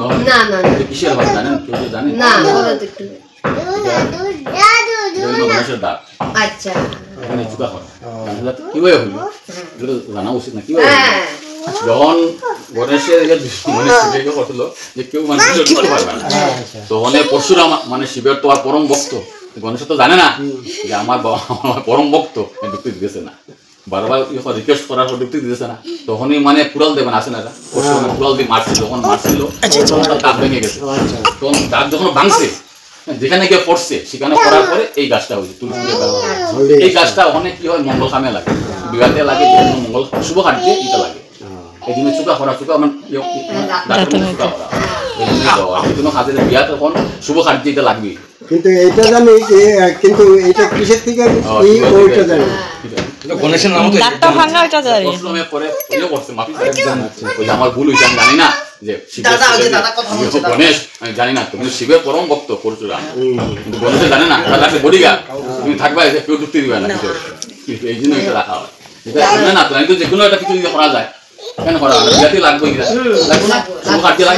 হয় না না কিসের হয় জানেন কেউ কি জানেন না বলো তো একটু গণেশের দাগ আচ্ছা এখানে চুকা হয় কিভাবে হইল এগুলো জানা উচিত না কিভাবে যখন গণেশের মানে শিবকে করছিল যে কেউ মানুষ ঢুকতে পারবে না তখন পরশুরাম মানে শিবের তো আর পরম ভক্ত গণেশ তো জানে না যে আমার পরম ভক্ত ঢুকতে দিতেছে না বারবার রিকোয়েস্ট করার পর ঢুকতে দিতেছে না তখনই মানে কুড়াল দেবেন আসে না পরশুরাম কুড়াল দিয়ে মারছিল যখন মারছিল তখন দাঁত ভেঙে গেছে তখন দাঁত যখন ভাঙছে যেখানে গিয়ে পড়ছে সেখানে পড়ার পরে এই গাছটা হয়েছে তুলসী এই গাছটা ওখানে কি হয় মঙ্গল কামে লাগে বিবাদে লাগে মঙ্গল শুভ কার্যে এটা লাগে এই জন্য চুকা করা চুকা আমার চুকা করা কোনো কাজের বিয়া তখন শুভ কার্যে এটা লাগবে কিন্তু এটা জানি কিন্তু এটা কিসের থেকে ওইটা জানি গণেশের নাম তো দাঁতটা ভাঙা ওটা জানি পরশুরামে পরে ইয়ে করছে মাফি ওই আমার ভুল হইছে আমি জানি না যে গণেশ আমি জানি না তুমি শিবের পরম ভক্ত পরশুরাম কিন্তু গণেশ জানে না তার কাছে বডিগার্ড তুমি থাকবা কেউ ঢুকতে দিবে না কিন্তু এই জন্য এটা রাখা হয় এটা জানে না তো যে কোনো একটা কিছু যদি করা যায় কেন করা হয় বিয়াতে লাগবে লাগবে না শুভ কার্যে লাগে